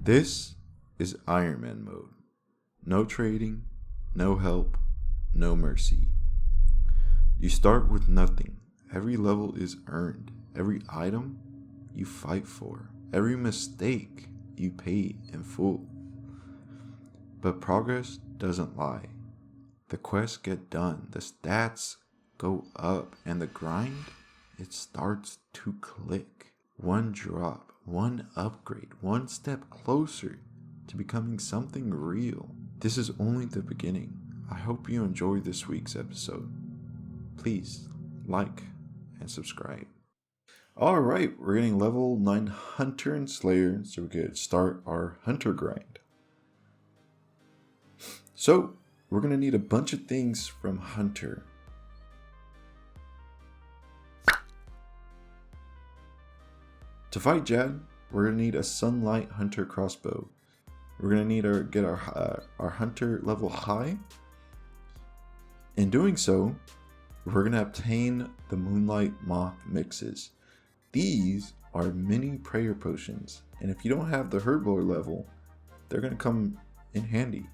This is Ironman mode. No trading, no help, no mercy. You start with nothing. Every level is earned. Every item you fight for. Every mistake you pay in full. But progress doesn't lie. The quests get done. The stats go up. And the grind, it starts to click. One drop, one upgrade, one step closer to becoming something real. This is only the beginning. I hope you enjoyed this week's episode. Please like and subscribe. Alright, we're getting level 9 Hunter and Slayer, so we could start our Hunter grind. So, we're going to need a bunch of things from Hunter. To fight Jad, we're going to need a Sunlight Hunter crossbow. We're going to need to get our Hunter level high. In doing so, we're going to obtain the Moonlight Moth mixes. These are mini prayer potions, and if you don't have the Herblore level, they're going to come in handy.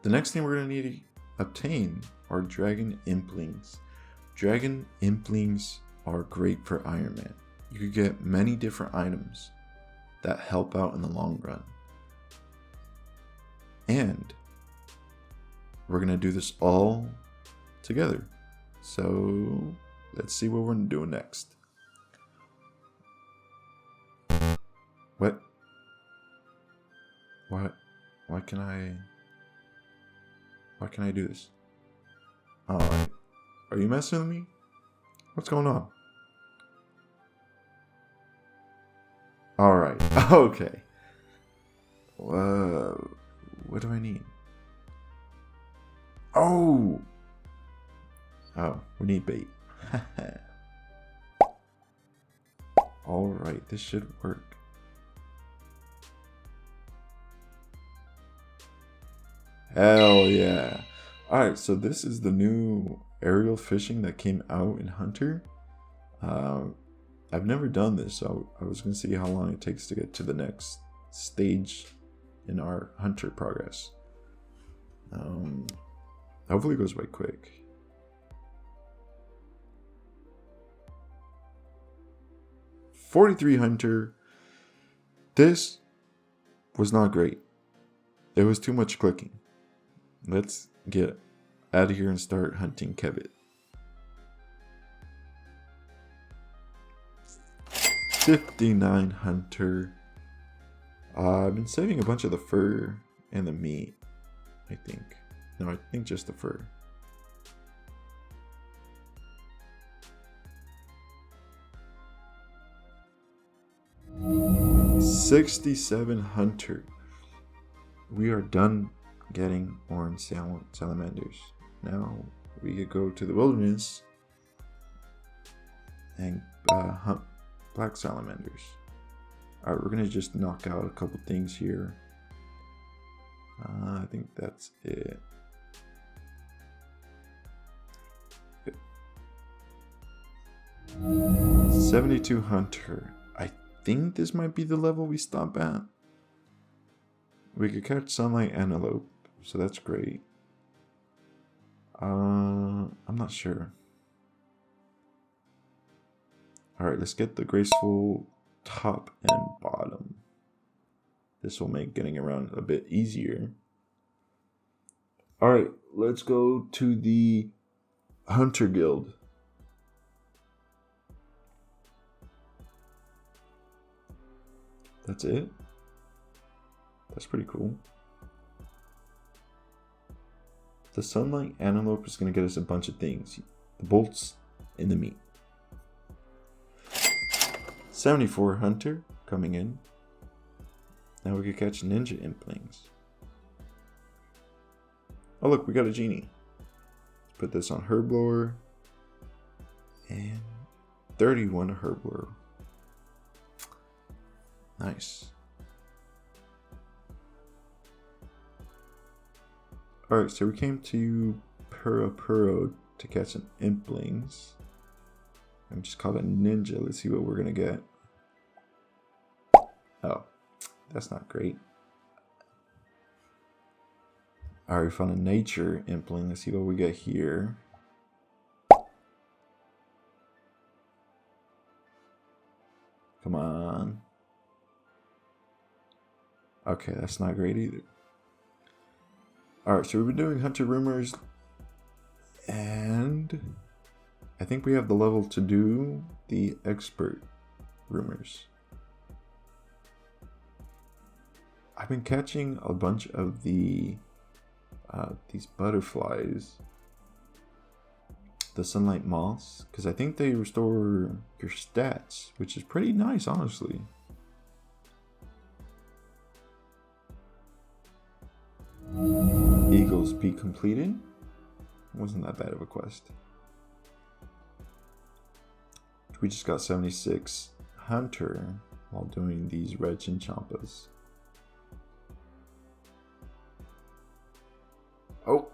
The next thing we're going to need to obtain are Dragon Implings. Dragon Implings are great for Ironman. You could get many different items that help out in the long run. And we're going to do this all together. So let's see what we're going to do next. What? Why can I do this? Alright. Are you messing with me? What's going on? Alright. Okay. What do I need? Oh, we need bait. Alright, this should work. Hell yeah. Alright, so this is the new aerial fishing that came out in Hunter. I've never done this, so I was going to see how long it takes to get to the next stage in our Hunter progress. Hopefully it goes by quick. .43 Hunter. This was not great. It was too much clicking. Let's get out of here and start hunting Kebbit. 59 Hunter. I've been saving a bunch of the fur and the meat, I think. No, I think just the fur. .67 Hunter. We are done getting orange salamanders. Now we could go to the wilderness and hunt black salamanders. Alright, we're gonna just knock out a couple things here. I think that's it. 72 Hunter. I think this might be the level we stop at. We could catch Sunlight Antelope, so that's great. I'm not sure. Alright, let's get the graceful top and bottom. This will make getting around a bit easier. Alright, let's go to the Hunter Guild. That's it? That's pretty cool. The Sunlight Antelope is going to get us a bunch of things. The bolts and the meat. 74 Hunter coming in. Now we can catch Ninja Implings. Oh look, we got a genie. Let's put this on Herblore. And 31 Herblore. Nice. Alright, so we came to Puro to catch some Implings. I'm just called a ninja. Let's see what we're gonna get. Oh, that's not great. Alright, we found a nature impling. Let's see what we get here. Come on. Okay, that's not great either. Alright, so we've been doing hunter rumors, and I think we have the level to do the expert rumors. I've been catching a bunch of these butterflies, the sunlight moths, because I think they restore your stats, which is pretty nice, honestly. Eagles peak completed. Wasn't that bad of a quest. We just got 76 hunter while doing these red chinchompas. Oh,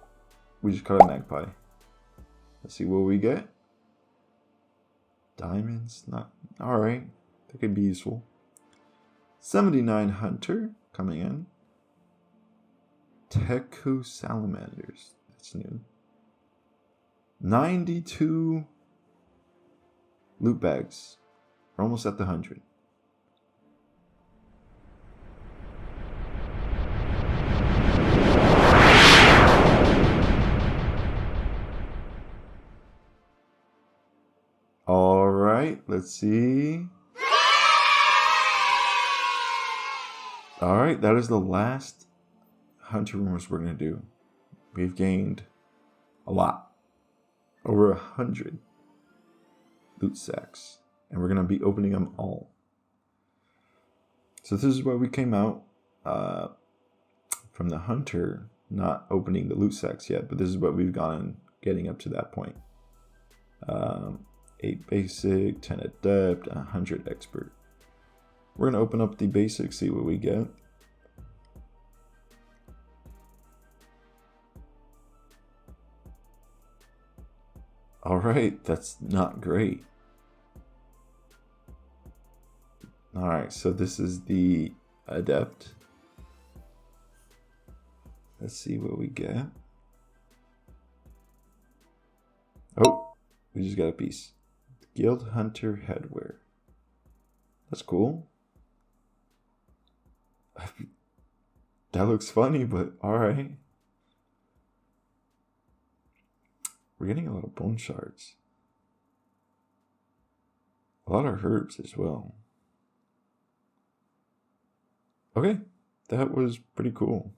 we just caught a magpie. Let's see what we get. Diamonds, not alright. That could be useful. 79 hunter coming in. Teku salamanders. That's new. 92 loot bags. We're almost at the 100. Alright, let's see. Alright, that is the last hunter rumors we're going to do. We've gained a lot. Over 100 loot sacks. And we're going to be opening them all. So this is where we came out from the hunter, not opening the loot sacks yet. But this is what we've gone getting up to that point. 8 basic, 10 adept, 100 expert. We're going to open up the basic, see what we get. Alright, that's not great. Alright, so this is the adept. Let's see what we get. Oh, we just got a piece. Guild Hunter Headwear. That's cool. That looks funny, but alright. We're getting a lot of bone shards. A lot of herbs as well. Okay, that was pretty cool.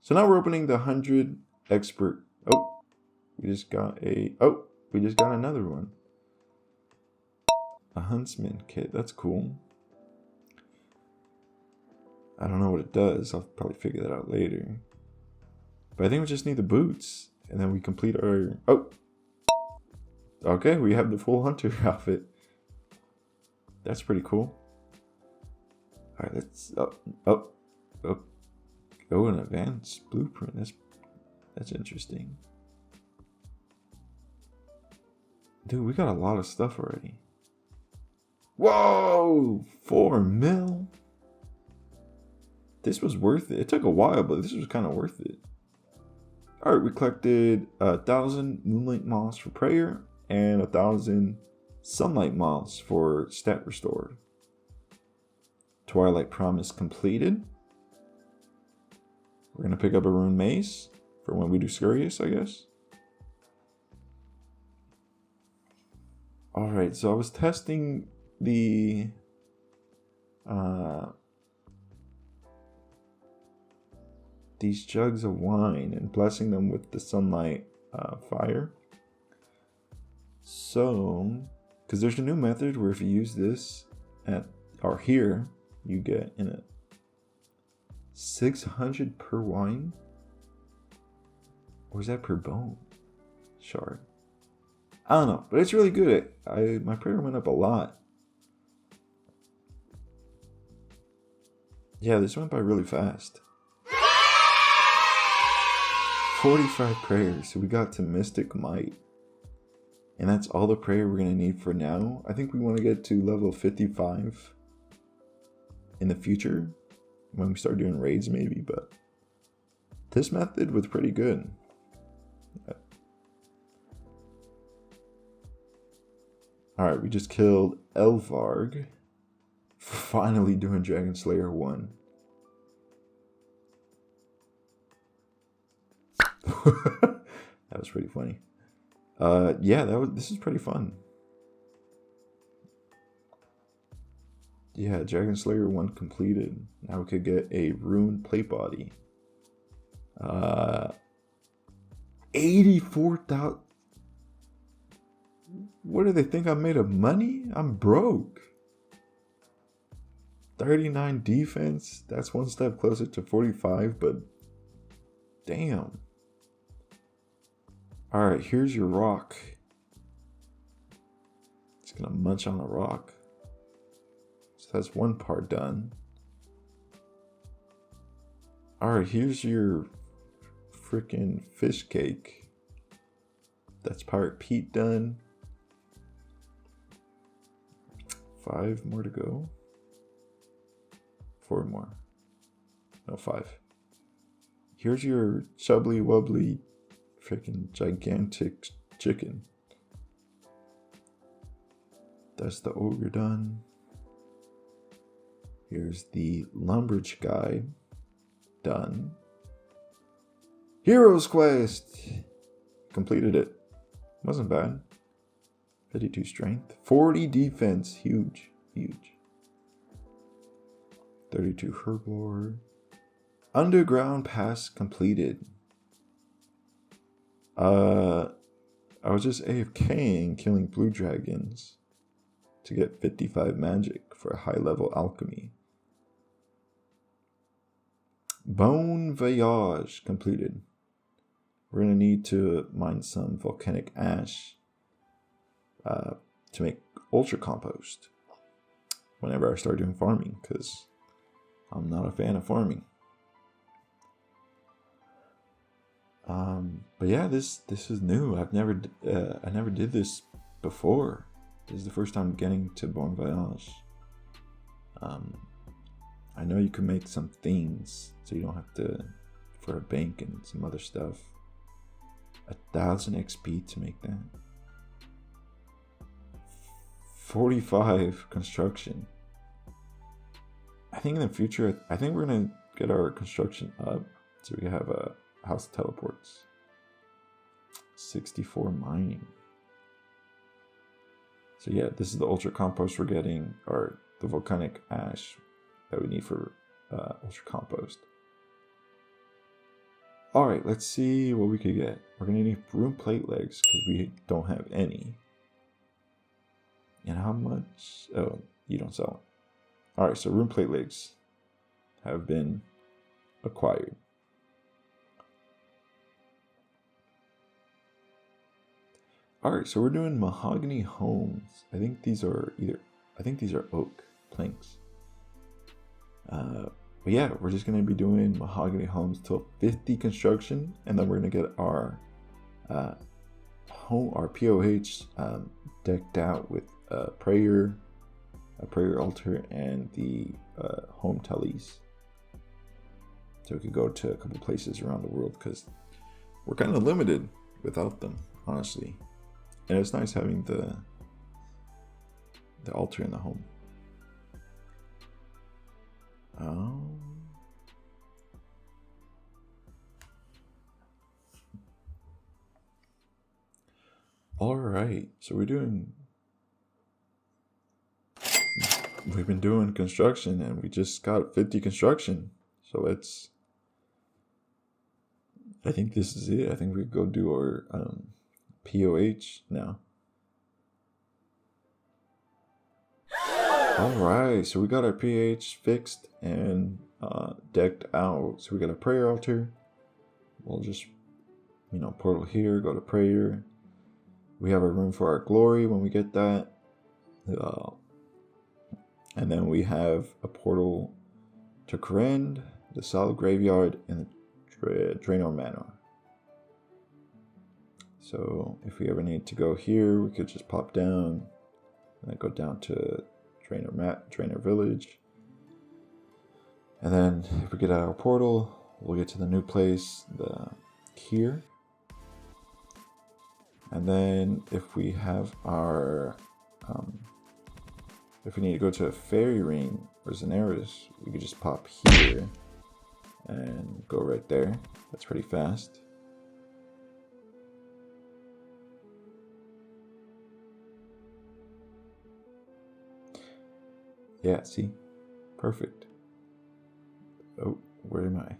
So now we're opening the 100 expert. Oh, we just got another one. A huntsman kit, that's cool. I don't know what it does. I'll probably figure that out later. But I think we just need the boots. And then we complete our... Oh! Okay, we have the full hunter outfit. That's pretty cool. Alright, let's... Oh, an advanced blueprint. That's interesting. Dude, we got a lot of stuff already. Whoa! 4 mil? This was worth it. It took a while, but this was kind of worth it. Alright, we collected 1,000 Moonlight Moths for prayer and 1,000 Sunlight Moths for stat restored. Twilight Promise completed. We're going to pick up a Rune Mace for when we do Scurious, I guess. Alright, so I was testing the... these jugs of wine and blessing them with the sunlight fire. So, because there's a new method where if you use this here, you get in it 600 per wine, or is that per bone shard? I don't know, but it's really good. My prayer went up a lot. Yeah, this went by really fast. 45 prayers, so we got to Mystic Might. And that's all the prayer we're going to need for now. I think we want to get to level 55. in the future when we start doing raids maybe, but this method was pretty good. Alright, we just killed Elvarg. Finally doing Dragon Slayer 1. That was pretty funny. Yeah, this is pretty fun. Yeah, Dragon Slayer 1 completed. Now we could get a rune plate body. 84,000. What do they think I'm made of money? I'm broke. 39 defense. That's one step closer to 45, but damn. Alright, here's your rock. It's gonna munch on a rock. So that's one part done. Alright, here's your freaking fish cake. That's Pirate Pete done. 5 more to go. 4 more. No, 5. Here's your chubbly wubbly freaking gigantic chicken. That's the ogre done. Here's the lumberjack guy done. Heroes Quest! Completed it. Wasn't bad. 52 strength. 40 defense. Huge. Huge. 32 herblore. Underground pass completed. I was just AFKing killing blue dragons to get 55 magic for a high level alchemy. Bone Voyage completed. We're going to need to mine some volcanic ash to make ultra compost whenever I start doing farming, because I'm not a fan of farming. But yeah, this is new. I never did this before. This is the first time getting to Bon Voyage. I know you can make some things, so you don't have to for a bank and some other stuff. 1,000 XP to make that. 45 construction. I think in the future, I think we're gonna get our construction up so we have a house teleports. 64 mining. So yeah, this is the ultra compost we're getting, or the volcanic ash that we need for ultra compost. Alright, let's see what we could get. We're gonna need rune plate legs because we don't have any. And how much? Oh, you don't sell it. Alright, so rune plate legs have been acquired. Alright, so we're doing mahogany homes. I think these are oak planks. But yeah, we're just going to be doing mahogany homes till 50 construction, and then we're going to get our POH decked out with a prayer altar, and the home tellies. So we could go to a couple places around the world because we're kind of limited without them, honestly. And it's nice having the altar in the home. Alright, so we've been doing construction and we just got 50 construction. So I think this is it. I think we go do our POH now. Alright, so we got our PH fixed and decked out. So we got a prayer altar. We'll just, portal here, go to prayer. We have a room for our glory when we get that. And then we have a portal to Kourend, the Solid Graveyard, and the Draenor Manor. So if we ever need to go here, we could just pop down and then go down to Draenor Village. And then if we get out of our portal, we'll get to the new place here. And then if we have our, if we need to go to a fairy ring or Zenaris, we could just pop here and go right there. That's pretty fast. Yeah, see? Perfect. Oh, where am I?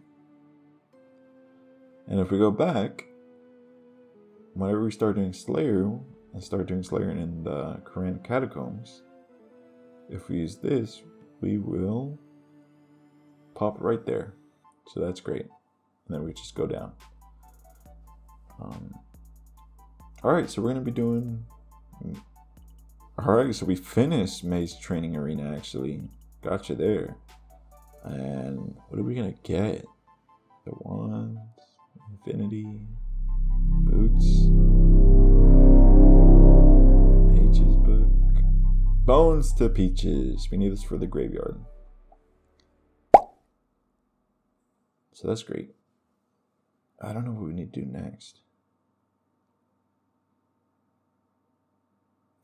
And if we go back, whenever we start doing Slayer, and start doing Slayer in the Korean catacombs, if we use this, we will pop right there. So that's great. And then we just go down. Alright, so we're going to be doing... Alright, so we finished Maze Training Arena actually. Gotcha there. And what are we going to get? The wands, infinity, boots, H's book, bones to peaches. We need this for the graveyard. So that's great. I don't know what we need to do next.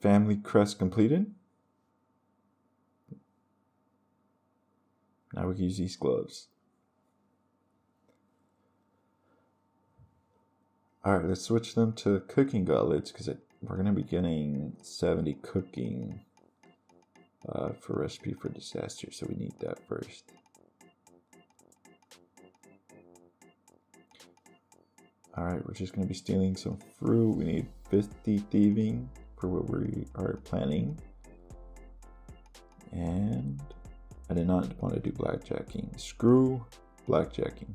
Family crest completed. Now we can use these gloves. Alright, let's switch them to cooking gauntlets because we're going to be getting 70 cooking for Recipe for Disaster, so we need that first. Alright, we're just going to be stealing some fruit. We need 50 thieving for what we are planning. And I did not want to do blackjacking. Screw blackjacking.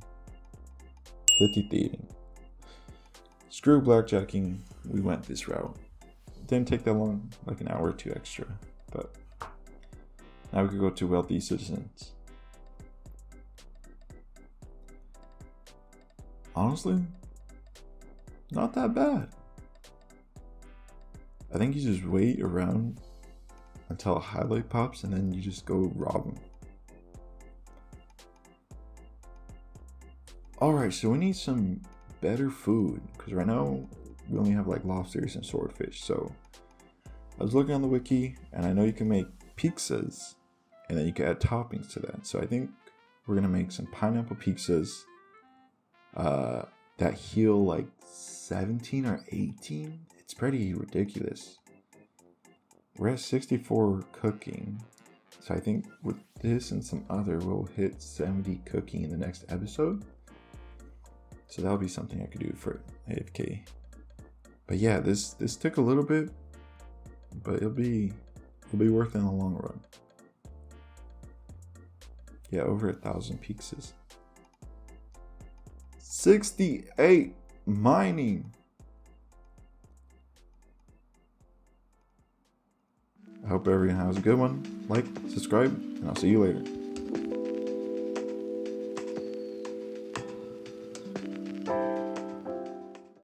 50 thieving. Screw blackjacking. We went this route. Didn't take that long, like an hour or two extra. But now we could go to wealthy citizens. Honestly, not that bad. I think you just wait around until a highlight pops and then you just go rob them. Alright, so we need some better food because right now we only have like lobsters and swordfish. So I was looking on the wiki and I know you can make pizzas and then you can add toppings to that. So I think we're gonna make some pineapple pizzas that heal like 17 or 18. It's pretty ridiculous. We're at 64 cooking. So I think with this and some other, we'll hit 70 cooking in the next episode. So that'll be something I could do for AFK. But yeah, this took a little bit, but it'll be worth it in the long run. Yeah, over 1,000 pizzas. 68 mining. I hope everyone has a good one. Like, subscribe, and I'll see you later.